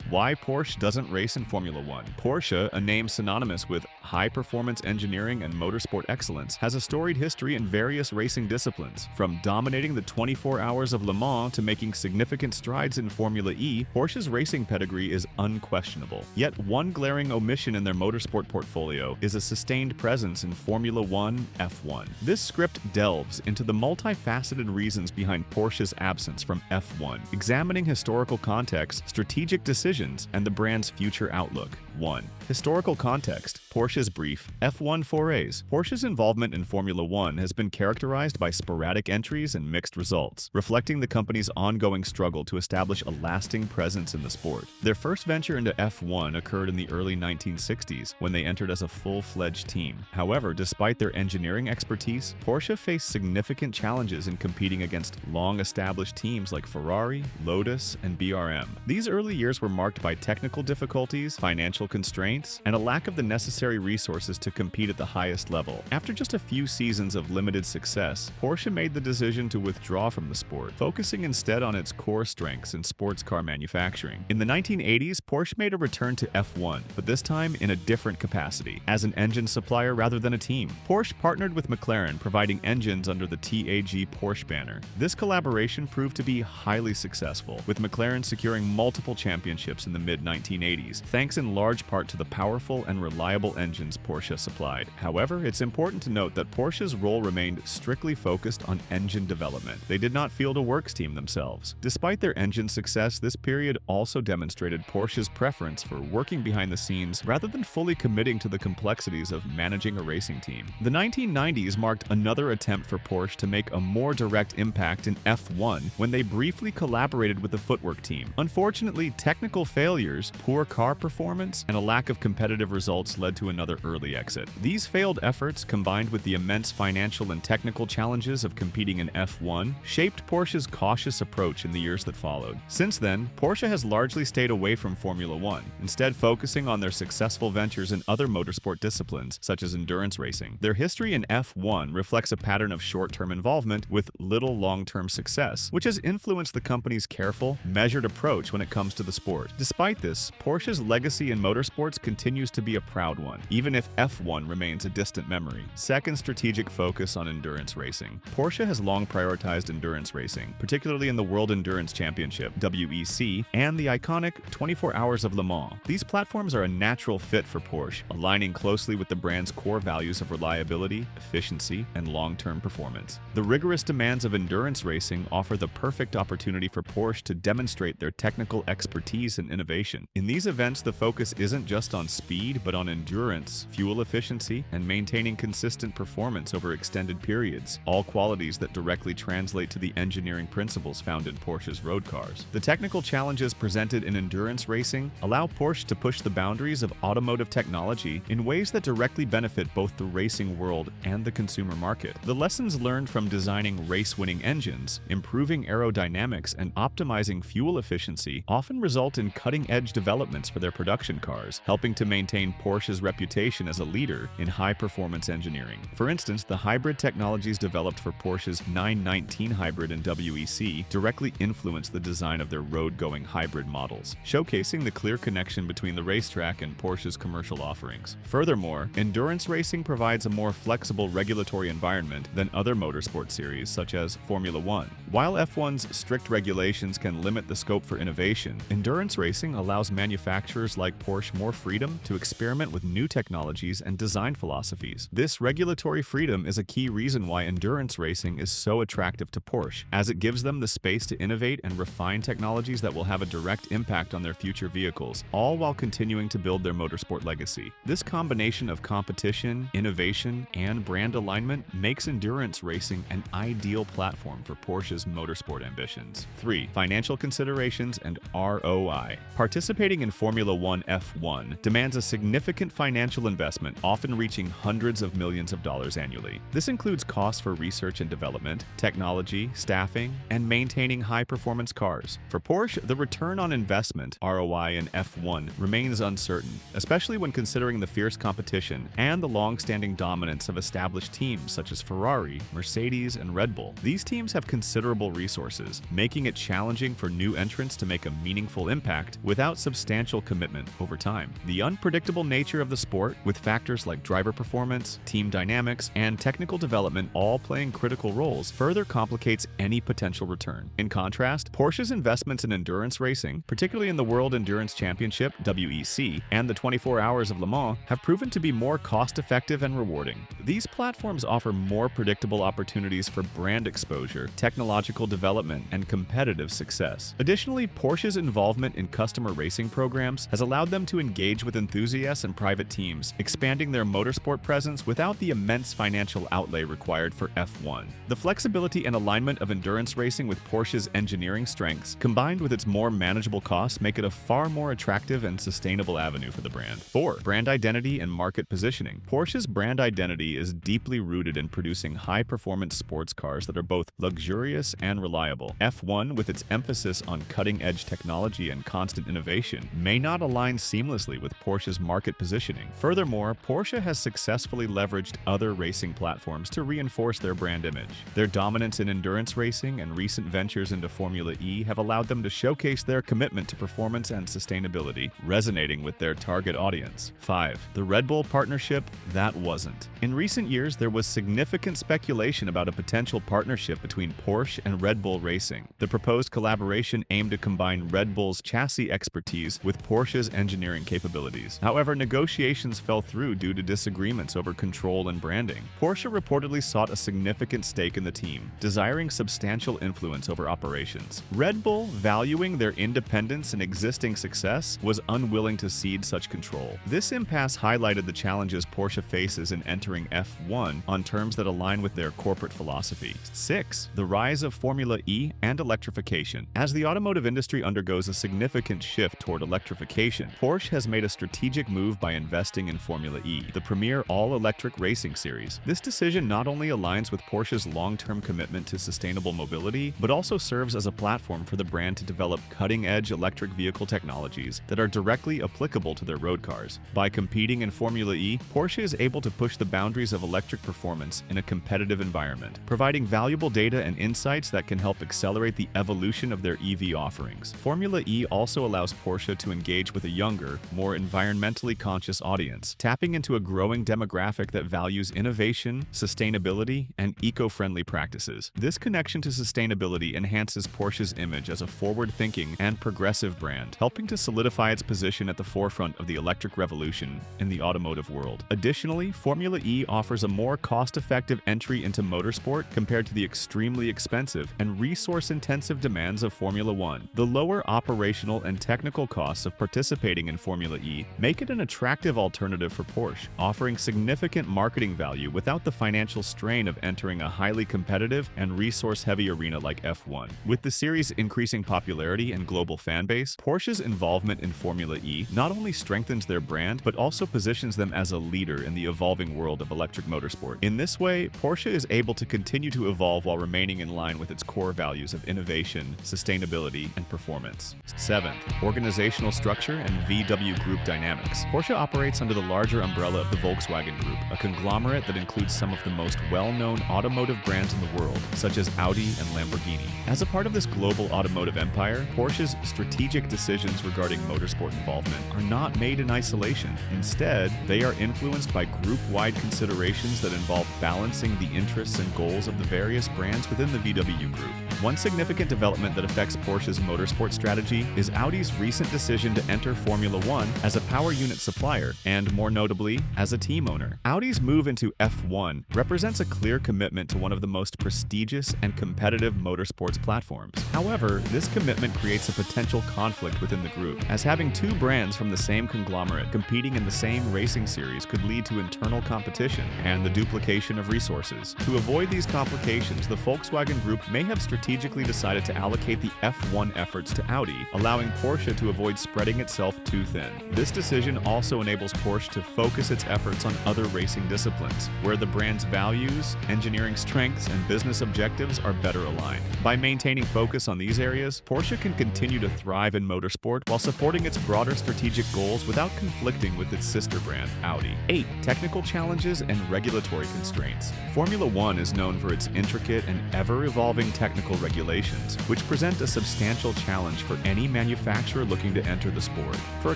Why Porsche doesn't race in Formula One. Porsche, a name synonymous with high-performance engineering and motorsport excellence, has a storied history in various racing disciplines. From dominating the 24 Hours of Le Mans to making significant strides in Formula E, Porsche's racing pedigree is unquestionable. Yet one glaring omission in their motorsport portfolio is a sustained presence in Formula One F1. This script delves into the multifaceted reasons behind Porsche's absence from F1, examining historical context, strategic decisions, and the brand's future outlook. 1. Historical context. Porsche's brief F1 forays. Porsche's involvement in Formula One has been characterized by sporadic entries and mixed results, reflecting the company's ongoing struggle to establish a lasting presence in the sport. Their first venture into F1 occurred in the early 1960s, when they entered as a full-fledged team. However, despite their engineering expertise, Porsche faced significant challenges in competing against long-established teams like Ferrari, Lotus, and BRM. These early years were marked by technical difficulties, financial constraints, and a lack of the necessary resources to compete at the highest level. After just a few seasons of limited success, Porsche made the decision to withdraw from the sport, focusing instead on its core strengths in sports car manufacturing. In the 1980s, Porsche made a return to F1, but this time in a different capacity, as an engine supplier rather than a team. Porsche partnered with McLaren, providing engines under the TAG Porsche banner. This collaboration proved to be highly successful, with McLaren securing multiple championships in the mid-1980s, thanks in large part to the powerful and reliable engines Porsche supplied. However, it's important to note that Porsche's role remained strictly focused on engine development. They did not field a works team themselves. Despite their engine success, this period also demonstrated Porsche's preference for working behind the scenes rather than fully committing to the complexities of managing a racing team. The 1990s marked another attempt for Porsche to make a more direct impact in F1 when they briefly collaborated with the footwork team. Unfortunately, technical failures, poor car performance, and a lack of competitive results led to another early exit. These failed efforts, combined with the immense financial and technical challenges of competing in F1, shaped Porsche's cautious approach in the years that followed. Since then, Porsche has largely stayed away from Formula One, instead focusing on their successful ventures in other motorsport disciplines, such as endurance racing. Their history in F1 reflects a pattern of short-term involvement with little long-term success, which has influenced the company's careful, measured approach when it comes to the sport. Despite this, Porsche's legacy in motorsports continues to be a proud one, even if F1 remains a distant memory. Second, strategic focus on endurance racing. Porsche has long prioritized endurance racing, particularly in the World Endurance Championship, WEC, and the iconic 24 Hours of Le Mans. These platforms are a natural fit for Porsche, aligning closely with the brand's core values of reliability, efficiency, and long-term performance. The rigorous demands of endurance racing offer the perfect opportunity for Porsche to demonstrate their technical expertise and innovation. In these events, the focus isn't just on speed, but on endurance, fuel efficiency, and maintaining consistent performance over extended periods, all qualities that directly translate to the engineering principles found in Porsche's road cars. The technical challenges presented in endurance racing allow Porsche to push the boundaries of automotive technology in ways that directly benefit both the racing world and the consumer market. The lessons learned from designing race-winning engines, improving aerodynamics, and optimizing fuel efficiency often result in cutting-edge developments for their production cars, helping to maintain Porsche's reputation as a leader in high-performance engineering. For instance, the hybrid technologies developed for Porsche's 919 hybrid and WEC directly influenced the design of their road-going hybrid models, showcasing the clear connection between the racetrack and Porsche's commercial offerings. Furthermore, endurance racing provides a more flexible regulatory environment than other motorsport series such as Formula One. While F1's strict regulations can limit the scope for innovation, endurance racing allows manufacturers like Porsche more freedom to experiment with new technologies and design philosophies. This regulatory freedom is a key reason why endurance racing is so attractive to Porsche, as it gives them the space to innovate and refine technologies that will have a direct impact on their future vehicles, all while continuing to build their motorsport legacy. This combination of competition, innovation, and brand alignment makes endurance racing an ideal platform for Porsche's motorsport ambitions. 3. Financial considerations and ROI. Participating in Formula One F1 demands a significant financial investment, often reaching hundreds of millions of dollars annually. This includes costs for research and development, technology, staffing, and maintaining high-performance cars. For Porsche, the return on investment, ROI, in F1 remains uncertain, especially when considering the fierce competition and the long-standing dominance of established teams such as Ferrari, Mercedes, and Red Bull. These teams have considerable resources, making it challenging for new entrants to make a meaningful impact impact without substantial commitment over time. The unpredictable nature of the sport, with factors like driver performance, team dynamics, and technical development all playing critical roles, further complicates any potential return. In contrast, Porsche's investments in endurance racing, particularly in the World Endurance Championship (WEC) and the 24 Hours of Le Mans, have proven to be more cost-effective and rewarding. These platforms offer more predictable opportunities for brand exposure, technological development, and competitive success. Additionally, Porsche's involvement in customer racing programs has allowed them to engage with enthusiasts and private teams, expanding their motorsport presence without the immense financial outlay required for F1. The flexibility and alignment of endurance racing with Porsche's engineering strengths, combined with its more manageable costs, make it a far more attractive and sustainable avenue for the brand. 4. Brand identity and market positioning. Porsche's brand identity is deeply rooted in producing high-performance sports cars that are both luxurious and reliable. F1, with its emphasis on cutting-edge technology and constant innovation, may not align seamlessly with Porsche's market positioning. Furthermore, Porsche has successfully leveraged other racing platforms to reinforce their brand image. Their dominance in endurance racing and recent ventures into Formula E have allowed them to showcase their commitment to performance and sustainability, resonating with their target audience. 5. The Red Bull partnership that wasn't. In recent years, there was significant speculation about a potential partnership between Porsche and Red Bull Racing. The proposed collaboration aimed to combine Red Bull's chassis expertise with Porsche's engineering capabilities. However, negotiations fell through due to disagreements over control and branding. Porsche reportedly sought a significant stake in the team, desiring substantial influence over operations. Red Bull, valuing their independence and existing success, was unwilling to cede such control. This impasse highlighted the challenges Porsche faces in entering F1 on terms that align with their corporate philosophy. 6. The rise of Formula E and electrification. As the automotive industry undergoes a significant shift toward electrification, Porsche has made a strategic move by investing in Formula E, the premier all-electric racing series. This decision not only aligns with Porsche's long-term commitment to sustainable mobility, but also serves as a platform for the brand to develop cutting-edge electric vehicle technologies that are directly applicable to their road cars. By competing in Formula E, Porsche is able to push the boundaries of electric performance in a competitive environment, providing valuable data and insights that can help accelerate the evolution of their EV offerings. Formula E also allows Porsche to engage with a younger, more environmentally conscious audience, tapping into a growing demographic that values innovation, sustainability, and eco-friendly practices. This connection to sustainability enhances Porsche's image as a forward-thinking and progressive brand, helping to solidify its position at the forefront of the electric revolution in the automotive world. Additionally, Formula E offers a more cost-effective entry into motorsport compared to the extremely expensive and resource-intensive demands of Formula One. The lower operational and technical costs of participating in Formula E make it an attractive alternative for Porsche, offering significant marketing value without the financial strain of entering a highly competitive and resource-heavy arena like F1. With the series' increasing popularity and global fan base, Porsche's involvement in Formula E not only strengthens their brand, but also positions them as a leader in the evolving world of electric motorsport. In this way, Porsche is able to continue to evolve while remaining in line with its core values of innovation, sustainability, and performance. 7th, organizational structure and VW Group dynamics. Porsche operates under the larger umbrella of the Volkswagen Group, a conglomerate that includes some of the most well-known automotive brands in the world, such as Audi and Lamborghini. As a part of this global automotive empire, Porsche's strategic decisions regarding motorsport involvement are not made in isolation. Instead, they are influenced by group-wide considerations that involve balancing the interests and goals of the various brands within the VW Group. One significant development that affects Porsche's motorsport strategy is Audi's recent decision to enter Formula One as a power unit supplier and, more notably, as a team owner. Audi's move into F1 represents a clear commitment to one of the most prestigious and competitive motorsports platforms. However, this commitment creates a potential conflict within the group, as having two brands from the same conglomerate competing in the same racing series could lead to internal competition and the duplication of resources. To avoid these complications, the Volkswagen Group may have strategically decided to allocate the F1 efforts to Audi, allowing Porsche to avoid spreading itself too thin. This decision also enables Porsche to focus its efforts on other racing disciplines, where the brand's values, engineering strengths, and business objectives are better aligned. By maintaining focus on these areas, Porsche can continue to thrive in motorsport while supporting its broader strategic goals without conflicting with its sister brand, Audi. 8. Technical challenges and regulatory constraints. Formula One is known for its intricate and ever-evolving technical regulations, which present a substantial challenge for any manufacturer looking to enter the sport. For a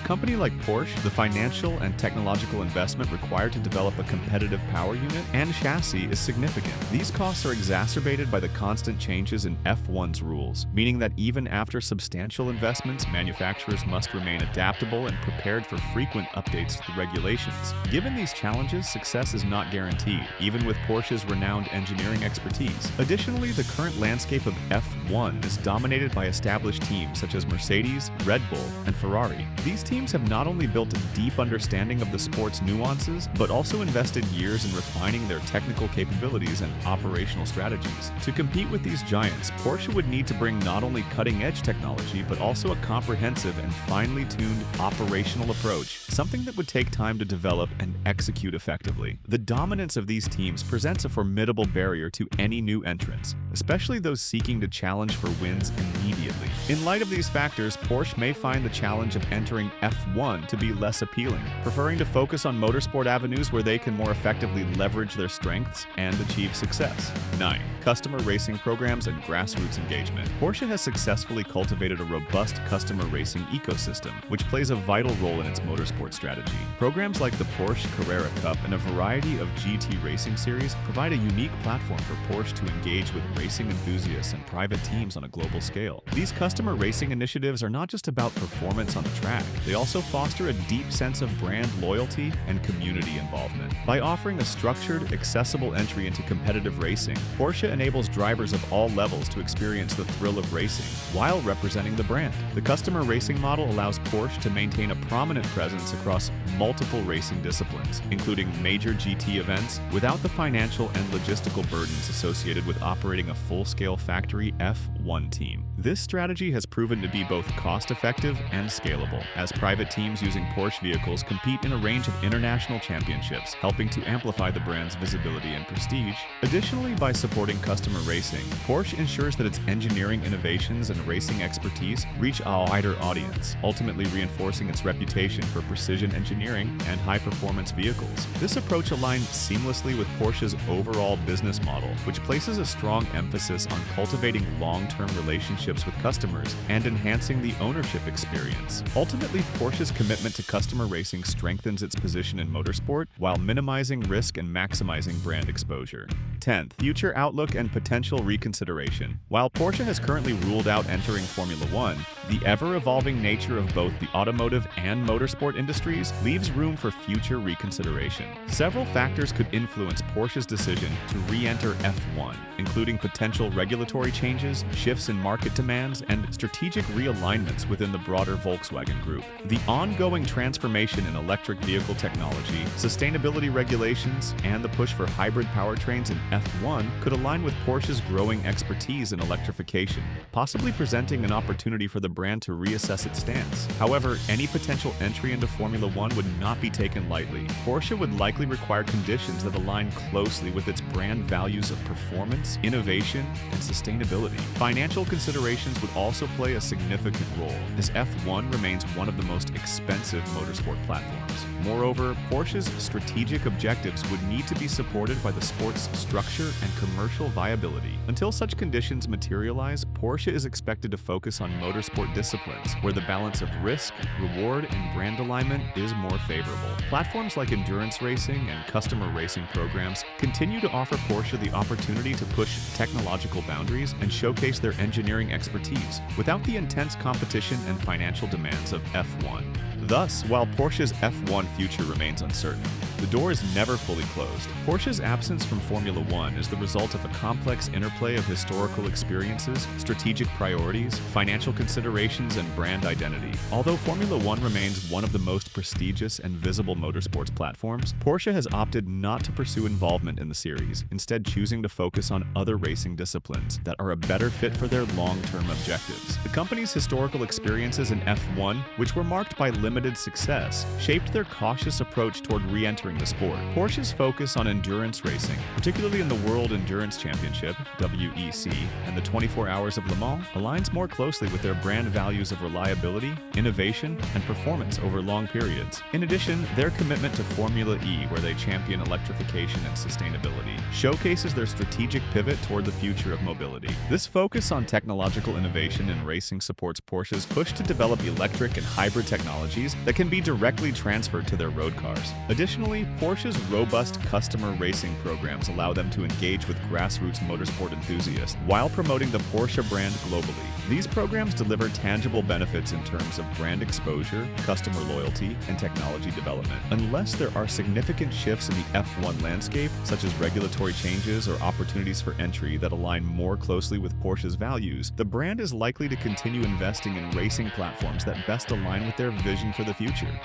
company like Porsche, the financial and technological investment required to develop a competitive power unit and chassis is significant. These costs are exacerbated by the constant changes in F1's rules, meaning that even after substantial investments, manufacturers must remain adaptable and prepared for frequent updates to the regulations. Given these challenges, success is not guaranteed, even with Porsche's renowned engineering expertise. Additionally, the current landscape of F1 is dominated by established teams such as Mercedes, Red Bull, and Ferrari. These teams have not only built a deep understanding of the sport's nuances, but also invested years in refining their technical capabilities and operational strategies. To compete with these giants, Porsche would need to bring not only cutting-edge technology, but also a comprehensive and finely tuned operational approach, something that would take time to develop and execute effectively. The dominance of these teams presents a formidable barrier to any new entrants, especially those seeking to challenge for wins immediately. In light of these factors, Porsche may find the challenge of entering F1 to be less appealing, preferring to focus on motorsport avenues where they can more effectively leverage their strengths and achieve success. 9. Customer racing programs and grassroots engagement. Porsche has successfully cultivated a robust customer racing ecosystem, which plays a vital role in its motorsport strategy. Programs like the Porsche Carrera Cup and a variety of GT racing series provide a unique platform for Porsche to engage with racing enthusiasts and private teams on a global scale. These customer racing initiatives are not just about performance on the track, they also foster a deep sense of brand loyalty and community involvement. By offering a structured, accessible entry into competitive racing, Porsche enables drivers of all levels to experience the thrill of racing while representing the brand. The customer racing model allows Porsche to maintain a prominent presence across multiple racing disciplines, including major GT events, without the financial and logistical burdens associated with operating a full-scale factory F1 team. This strategy has proven to be both cost-effective and scalable, as private teams using Porsche vehicles compete in a range of international championships, helping to amplify the brand's visibility and prestige. Additionally, by supporting customer racing, Porsche ensures that its engineering innovations and racing expertise reach a wider audience, ultimately reinforcing its reputation for precision engineering and high-performance vehicles. This approach aligns seamlessly with Porsche's overall business model, which places a strong emphasis on cultivating long-term relationships with customers and enhancing the ownership experience. Ultimately, Porsche's commitment to customer racing strengthens its position in motorsport while minimizing risk and maximizing brand exposure. 10th, future outlook and potential reconsideration. While Porsche has currently ruled out entering Formula One, the ever-evolving nature of both the automotive and motorsport industries leaves room for future reconsideration. Several factors could influence Porsche's decision to re-enter F1, including potential regulatory changes, shifts in market demands, and strategic realignments within the broader Volkswagen Group. The ongoing transformation in electric vehicle technology, sustainability regulations, and the push for hybrid powertrains in F1 could align with Porsche's growing expertise in electrification, possibly presenting an opportunity for the brand to reassess its stance. However, any potential entry into Formula One would not be taken lightly. Porsche would likely require conditions that align closely with its brand values of performance, innovation, and sustainability. Financial considerations would also play a significant role, as F1 remains one of the most expensive motorsport platforms. Moreover, Porsche's strategic objectives would need to be supported by the sport's structure and commercial viability. Until such conditions materialize, Porsche is expected to focus on motorsport disciplines, where the balance of risk, reward, and brand alignment is more favorable. Platforms like endurance racing and customer racing programs continue to offer Porsche the opportunity to push technological boundaries and showcase their engineering expertise without the intense competition and financial demands of F1. Thus, while Porsche's F1 future remains uncertain, the door is never fully closed. Porsche's absence from Formula One is the result of a complex interplay of historical experiences, strategic priorities, financial considerations, and brand identity. Although Formula One remains one of the most prestigious and visible motorsports platforms, Porsche has opted not to pursue involvement in the series, instead choosing to focus on other racing disciplines that are a better fit for their long-term objectives. The company's historical experiences in F1, which were marked by limited success, shaped their cautious approach toward re-entering entering the sport. Porsche's focus on endurance racing, particularly in the World Endurance Championship (WEC) and the 24 Hours of Le Mans, aligns more closely with their brand values of reliability, innovation, and performance over long periods. In addition, their commitment to Formula E, where they champion electrification and sustainability, showcases their strategic pivot toward the future of mobility. This focus on technological innovation in racing supports Porsche's push to develop electric and hybrid technologies that can be directly transferred to their road cars. Additionally, Porsche's robust customer racing programs allow them to engage with grassroots motorsport enthusiasts while promoting the Porsche brand globally. These programs deliver tangible benefits in terms of brand exposure, customer loyalty, and technology development. Unless there are significant shifts in the F1 landscape, such as regulatory changes or opportunities for entry that align more closely with Porsche's values, the brand is likely to continue investing in racing platforms that best align with their vision for the future.